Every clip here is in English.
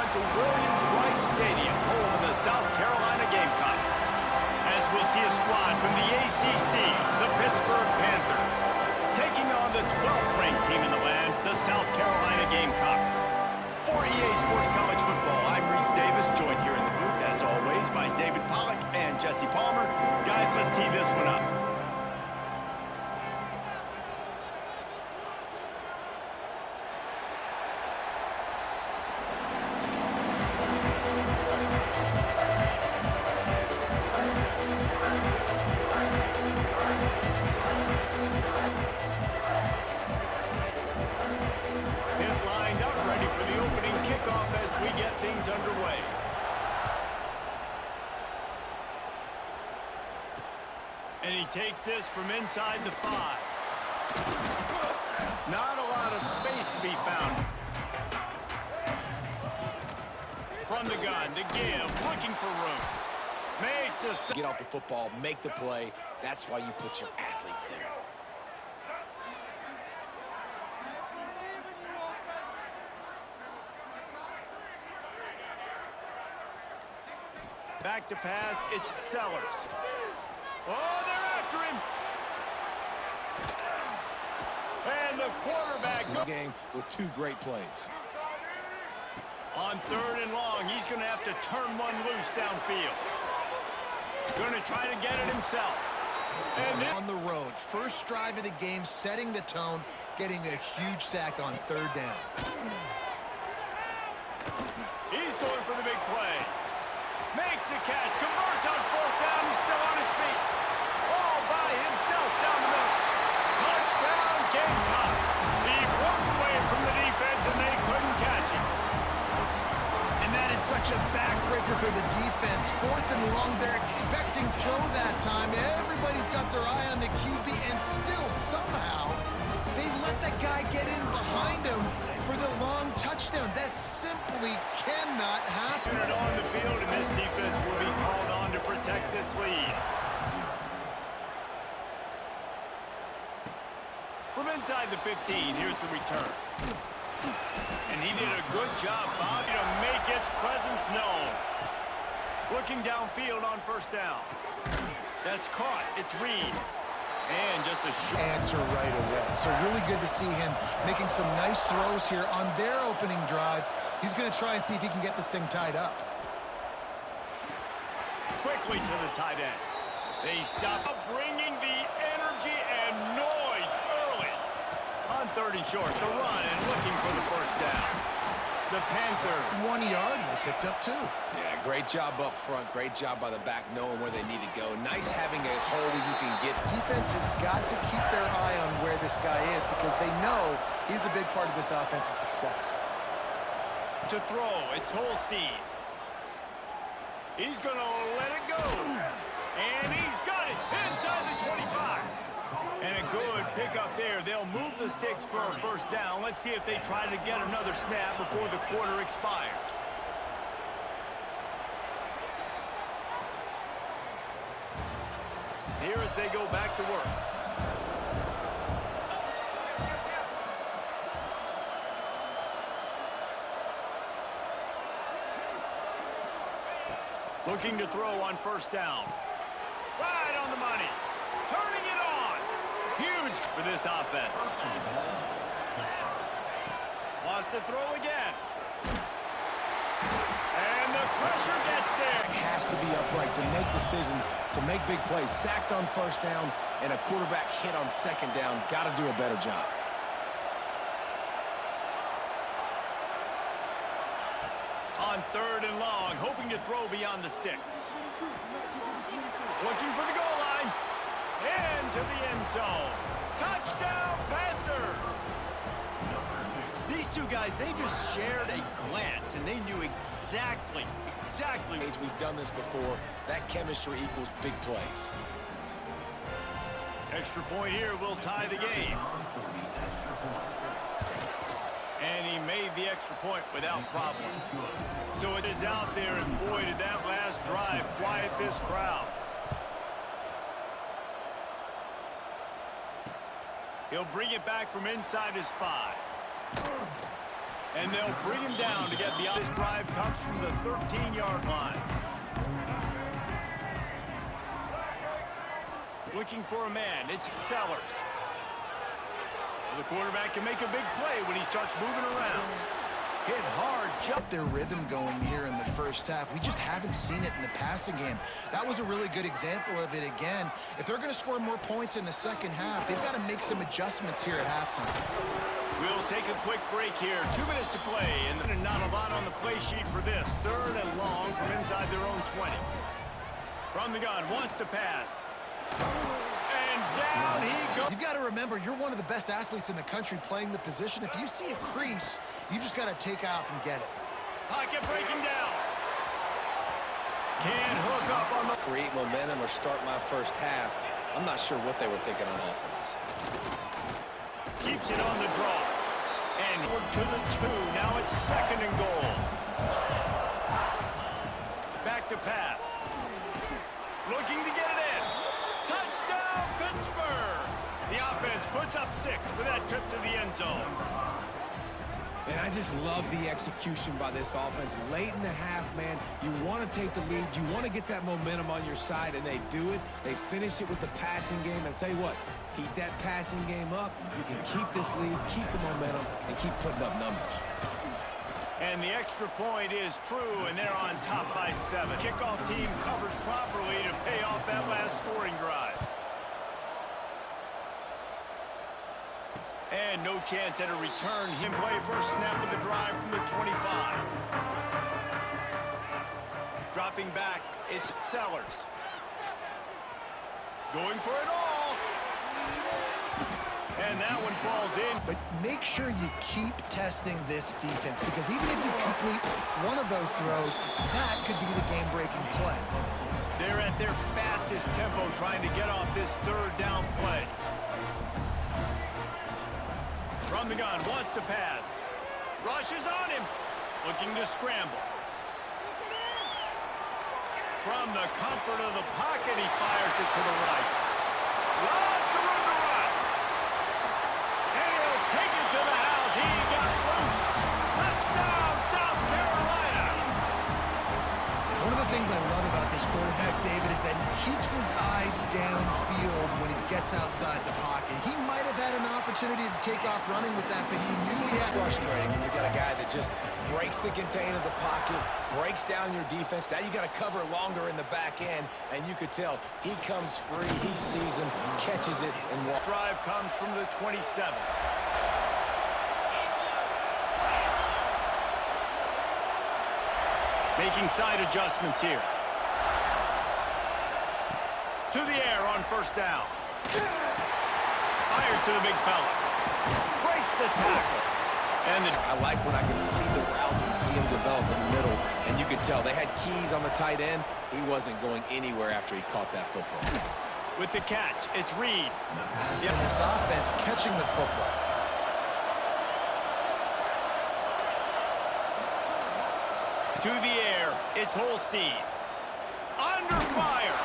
on to Williams-Brice Stadium, home of the South Carolina Gamecocks, as we'll see a squad from the ACC, the Pittsburgh Panthers, taking on the 12th ranked team in the land, the South Carolina Gamecocks. For EA Sports College Football, I'm Reese Davis, joined here in the booth, as always, by David Pollack and Jesse Palmer. Guys, let's tee this one up. Underway. And he takes this from inside the 5. Not a lot of space to be found. From the gun to give, looking for room. Makes a stop. Get off the football, make the play. That's why you put your athletes there. Back to pass, it's Sellers. Oh, they're after him. And the quarterback goes. Game with 2 great plays. On 3rd and long, he's going to have to turn one loose downfield. Going to try to get it himself. And on the road, first drive of the game, setting the tone, getting a huge sack on 3rd down. He's going for the big play. Makes a catch, converts on 4th down, he's still on his feet. All by himself down the middle. Touchdown, Gamecock. He broke away from the defense and they couldn't catch him. And that is such a backbreaker for the defense. 4th and long, they're expecting throw that time. Everybody's got their eye on the QB, and still somehow they let that guy get in behind him for the long touchdown. That simply cannot happen. On the field, and this defense will be called on to protect this lead. From inside the 15, here's the return. And he did a good job, Bobby, to make its presence known. Looking downfield on 1st down. That's caught. It's Reed. And just a short answer right away. So really good to see him making some nice throws here on their opening drive. He's going to try and see if he can get this thing tied up. Quickly to the tight end. They stop up, bringing the energy and noise early. On 3rd and short, the run and looking for the 1st down. The Panthers. 1 yard, they picked up 2. Yeah, great job up front. Great job by the back knowing where they need to go. Nice having a hole where you can get. Defense has got to keep their eye on where this guy is because they know he's a big part of this offense's success. To throw, it's Holstein. He's going to let it go. And he's got it inside the 25. And a good pickup there. They'll move the sticks for a 1st down. Let's see if they try to get another snap before the quarter expires. Here as they go back to work. Looking to throw on 1st down. Right on the money. Turning it on. Huge for this offense. Wants to throw again. And the pressure gets there. Has to be upright to make decisions, to make big plays. Sacked on 1st down and a quarterback hit on 2nd down. Got to do a better job. On 3rd and long, hoping to throw beyond the sticks. Looking for the goal line. Into the end zone. Touchdown, Panthers! These two guys, they just shared a glance, and they knew exactly. We've done this before. That chemistry equals big plays. Extra point here will tie the game. And he made the extra point without problem. So it is out there, and boy, did that last drive quiet this crowd. He'll bring it back from inside his 5. And they'll bring him down to get the this drive comes from the 13-yard line. Looking for a man, it's Sellers. The quarterback can make a big play when he starts moving around. Hit hard, Jump their rhythm going here in the first half. We just haven't seen it in the passing game. That was a really good example of it again. If they're going to score more points in the second half, they've got to make some adjustments here at halftime. We'll take a quick break here. 2 minutes to play, and not a lot on the play sheet for this. 3rd and long from inside their own 20. From the gun, wants to pass. And down he goes. You've got to remember, you're one of the best athletes in the country playing the position. If you see a crease, you just got to take off and get it. Pocket breaking down. Can't hook up on the... Create momentum or start my first half. I'm not sure what they were thinking on offense. Keeps it on the draw. And to the 2. Now it's 2nd and goal. Back to pass. Looking to get it in. Touchdown, Pittsburgh! The offense puts up 6 with that trip to the end zone. And I just love the execution by this offense. Late in the half, man, you want to take the lead. You want to get that momentum on your side, and they do it. They finish it with the passing game. And I'll tell you what, keep that passing game up. You can keep this lead, keep the momentum, and keep putting up numbers. And the extra point is true, and they're on top by 7. Kickoff team covers properly to pay off that last scoring drive. And no chance at a return. Him play first snap of the drive from the 25. Dropping back, it's Sellers. Going for it all. And that one falls in. But make sure you keep testing this defense, because even if you complete one of those throws, that could be the game-breaking play. They're at their fastest tempo trying to get off this 3rd down play. From the gun, wants to pass. Rushes on him. Looking to scramble. From the comfort of the pocket, he fires it to the right. Lots of room to run. And he'll take it to the house. He got loose. Touchdown, South Carolina. One of the things I love about this quarterback, David, is that he keeps his eyes downfield when he gets outside the pocket. He might have had an opportunity to take off running with that, but he knew he had... Frustrating when you got a guy that just breaks the contain of the pocket, breaks down your defense. Now you got to cover longer in the back end, and you could tell he comes free, he sees him, catches it, and walks. Drive comes from the 27. Making side adjustments here. To the air on first down. Fires to the big fella. Breaks the tackle. And I like when I can see the routes and see him develop in the middle, and you could tell they had keys on the tight end. He wasn't going anywhere after he caught that football. with the catch, it's Reed. Yep. This offense catching the football. To the air, it's Holstein. Under fire.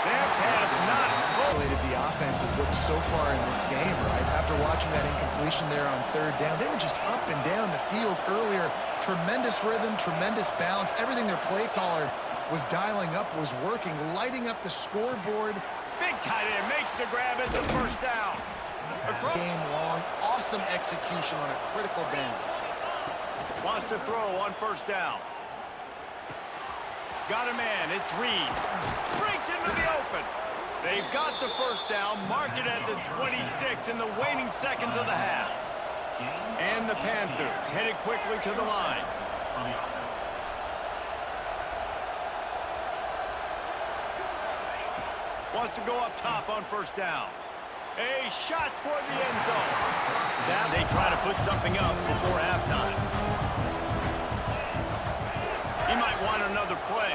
That pass not Related the offense has looked so far in this game, right? After watching that incompletion there on third down, they were just up and down the field earlier. Tremendous rhythm, tremendous balance. Everything their play caller was dialing up was working, lighting up the scoreboard. Big tight end makes the grab at the first down. Game long, awesome execution on a critical down. Wants to throw on first down. Got a man, it's Reed. Breaks into the open. They've got the first down, marked it at the 26 in the waning seconds of the half. And the Panthers headed quickly to the line. Wants to go up top on first down. A shot toward the end zone. Now they try to put something up before halftime. He might want another play.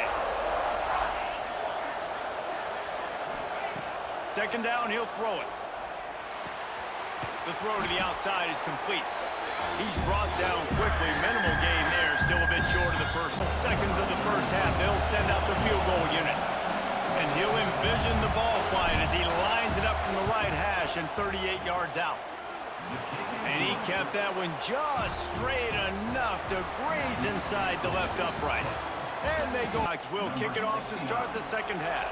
Second down, he'll throw it. The throw to the outside is complete. He's brought down quickly. Minimal gain there, still a bit short of the first seconds of the first half. They'll send out the field goal unit. And he'll envision the ball flying as he lines it up from the right hash and 38 yards out. And he kept that one just straight enough to graze inside the left upright. And they go. Will kick it off to start the second half.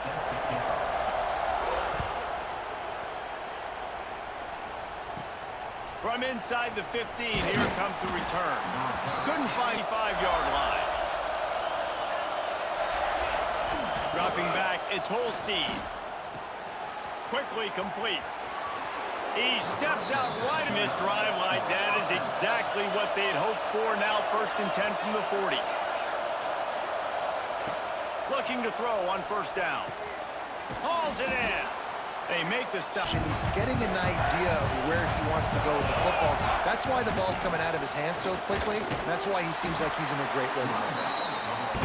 From inside the 15, here comes the return. Couldn't find the 5-yard line. Dropping back, it's Holstein. Quickly complete. He steps out right in this drive like that is exactly what they'd hoped for. Now 1st and 10 from the 40. Looking to throw on 1st down. Hauls it in. They make the stop. He's getting an idea of where he wants to go with the football. That's why the ball's coming out of his hands so quickly. That's why he seems like he's in a great rhythm right now.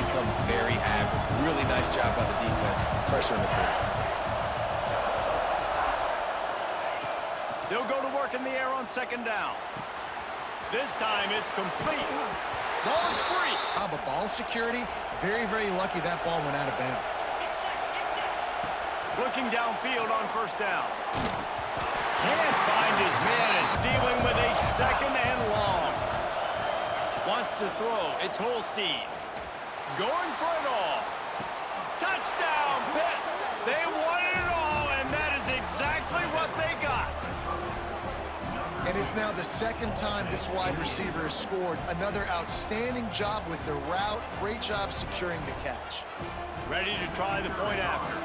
Become very average. Really nice job by the defense. Pressure in the quarterback. They'll go to work in the air on 2nd down. This time it's complete. Ball is free. But ball security, very, very lucky that ball went out of bounds. Looking downfield on 1st down. Can't find his man. Is dealing with a 2nd and long. Wants to throw. It's Holstein. Going for it all. Touchdown, Pitt. They wanted it all, and that is exactly what they got. And it's now the 2nd time this wide receiver has scored. Another outstanding job with the route. Great job securing the catch. Ready to try the point after.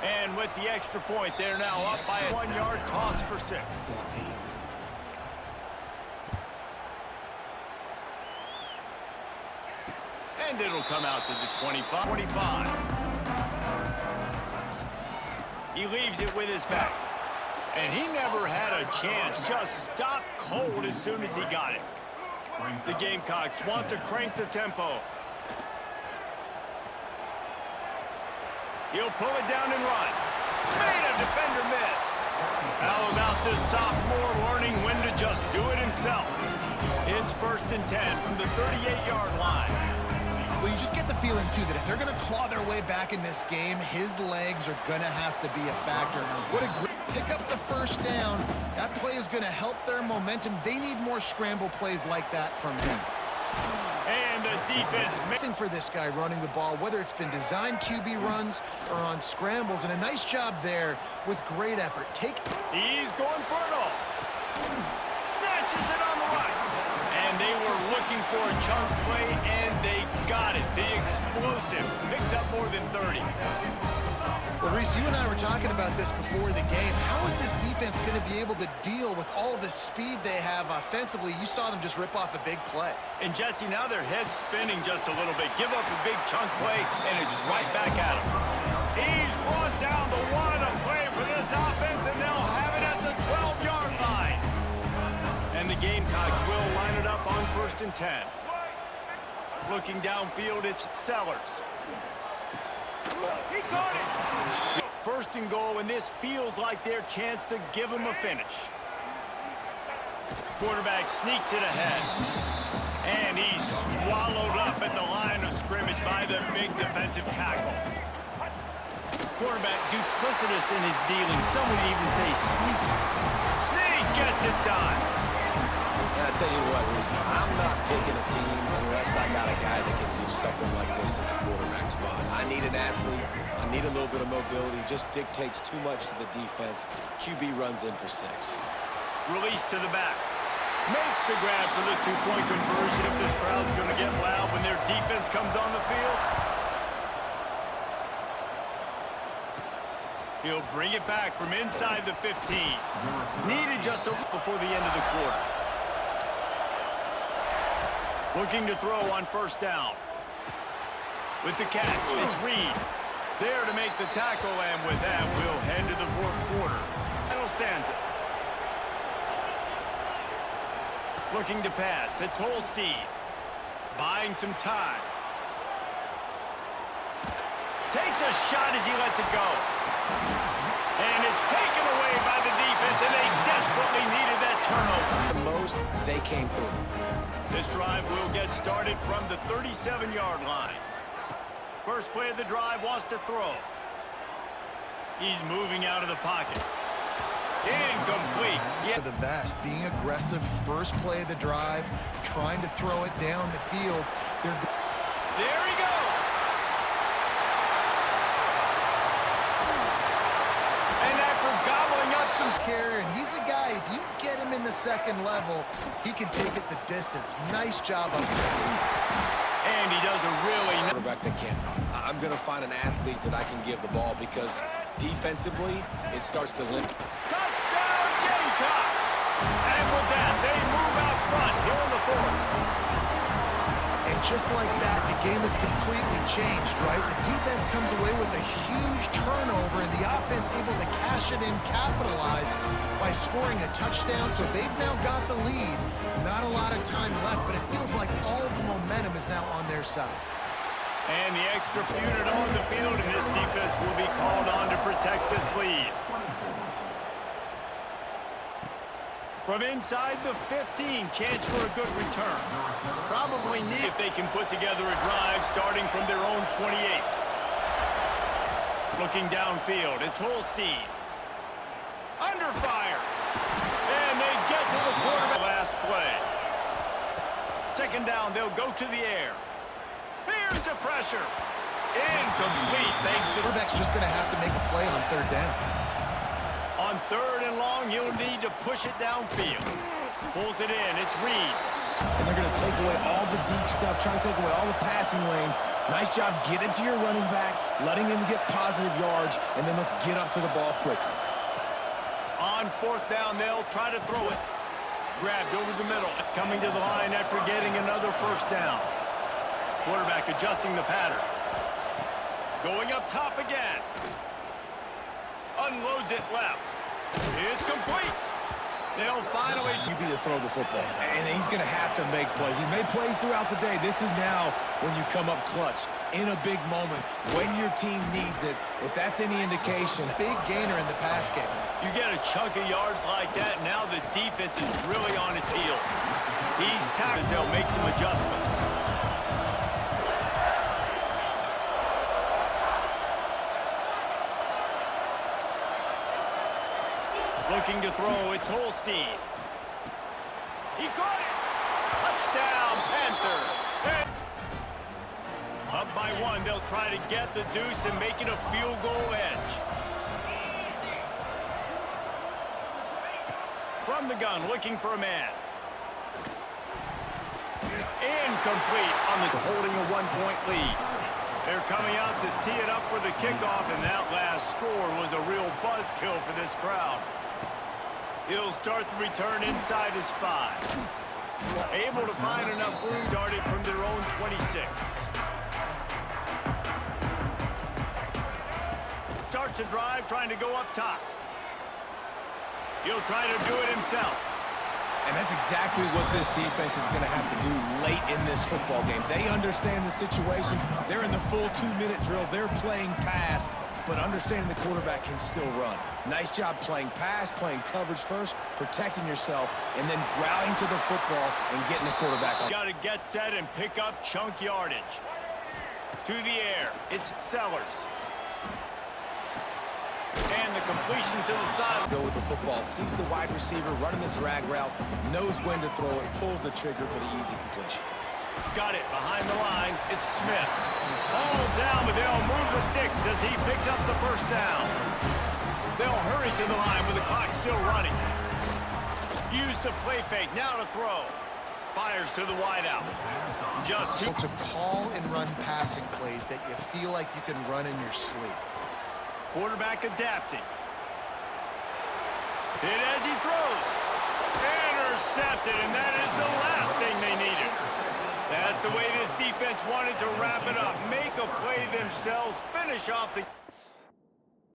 And with the extra point, they're now up by a 1-yard toss for 6. And it'll come out to the 25. He leaves it with his back. And he never had a chance. Just stopped cold as soon as he got it. The Gamecocks want to crank the tempo. He'll pull it down and run. Made a defender miss. How about this sophomore learning when to just do it himself? It's 1st and 10 from the 38-yard line. Well, you just get the feeling, too, that if they're going to claw their way back in this game, his legs are going to have to be a factor. What a great pick up the 1st down. That play is going to help their momentum. They need more scramble plays like that from him. And the defense. Nothing for this guy running the ball, whether it's been designed QB runs or on scrambles. And a nice job there with great effort. He's going for it all. Snatches it on the right. And they were looking for a chunk play, and they got it. The explosive picks up more than 30. Well, Reese, you and I were talking about this before the game. How is this defense going to be able to deal with all the speed they have offensively? You saw them just rip off a big play. And, Jesse, now their head's spinning just a little bit. Give up a big chunk play, and it's right back at him. He's brought down the one to play for this offense, and they'll have it at the 12-yard line. And the Gamecocks will line it up on 1st and 10. Looking downfield, it's Sellers. He caught it! 1st and goal, and this feels like their chance to give him a finish. Quarterback sneaks it ahead. And he's swallowed up at the line of scrimmage by the big defensive tackle. Quarterback duplicitous in his dealing. Some would even say sneaky. Sneak gets it done. And I tell you what, Reese, I'm not picking a team unless I got a guy that can do something like this at the quarterback spot. I need an athlete. I need a little bit of mobility. Just dictates too much to the defense. QB runs in for 6. Release to the back. Makes the grab for the 2-point conversion if this crowd's going to get loud when their defense comes on the field. He'll bring it back from inside the 15. Needed just a little before the end of the quarter. Looking to throw on 1st down. With the catch, it's Reed. There to make the tackle, and with that, we'll head to the 4th quarter. Final stanza. Looking to pass, it's Holstein. Buying some time. Takes a shot as he lets it go. And it's taken away by the defense, and they desperately needed that turnover. The most, they came through. This drive will get started from the 37-yard line. First play of the drive wants to throw. He's moving out of the pocket. Incomplete. Yeah. The vest, being aggressive, first play of the drive, trying to throw it down the field. There he goes. And after gobbling up some carrier, and he's a guy, if you get him in the second level, he can take it the distance. Nice job up there. And he does a really nice quarterback that can't run. I'm going to find an athlete that I can give the ball because defensively, it starts to limit. touchdown Gamecocks. And with that, they move out front here in the fourth. And just like that, the game has completely changed, right? The defense comes away with a huge turnover, and the offense able to cash it in, capitalize by scoring a touchdown. So they've now got the lead. Not a lot of time left, but it feels like all the momentum is now on their side. And the extra unit on the field, and this defense will be called on to protect this lead. From inside the 15, chance for a good return. Probably need if they can put together a drive starting from their own 28. Looking downfield, it's Holstein. Under fire. And they get to the quarterback. Last play. Second down, they'll go to the air. Here's the pressure. Incomplete thanks to... Quarterback's just going to have to make a play on third down. On third and long, he'll need to push it downfield. Pulls it in. It's Reed. And they're going to take away all the deep stuff, trying to take away all the passing lanes. Nice job getting to your running back, letting him get positive yards, and then let's get up to the ball quickly. On fourth down, they'll try to throw it. Grabbed over the middle. Coming to the line after getting another first down. Quarterback adjusting the pattern. Going up top again. Unloads it left. It's complete. They'll finally... QB to throw the football. And he's going to have to make plays. He's made plays throughout the day. This is now when you come up clutch in a big moment when your team needs it. If that's any indication. Big gainer in the pass game. You get a chunk of yards like that, now the defense is really on its heels. He's tackled. They'll make some adjustments. Looking to throw, it's Holstein. He caught it. Touchdown, Panthers. Up by one, they'll try to get the deuce and make it a field goal edge. From the gun, looking for a man. Incomplete on the holding a one-point lead. They're coming out to tee it up for the kickoff, and that last score was a real buzzkill for this crowd. He'll start the return inside his 5. Able to find enough room, darted from their own 26. Starts a drive, trying to go up top. He'll try to do it himself. And that's exactly what this defense is going to have to do late in this football game. They understand the situation. They're in the full 2-minute drill. They're playing pass, but understanding the quarterback can still run. Nice job playing pass, playing coverage first, protecting yourself, and then rallying to the football and getting the quarterback on. Got to get set and pick up chunk yardage. To the air, it's Sellers. And the completion to the side. Go with the football, sees the wide receiver running the drag route, knows when to throw it, pulls the trigger for the easy completion. Got it behind the line. It's Smith. All down, but they'll move the sticks as he picks up the first down. They'll hurry to the line with the clock still running. Use the play fake. Now to throw. Fires to the wideout. Just two. To call and run passing plays that you feel like you can run in your sleep. Quarterback adapting. Hit as he throws. Intercepted, and that is the last thing they needed. That's the way this defense wanted to wrap it up. Make a play themselves, finish off the...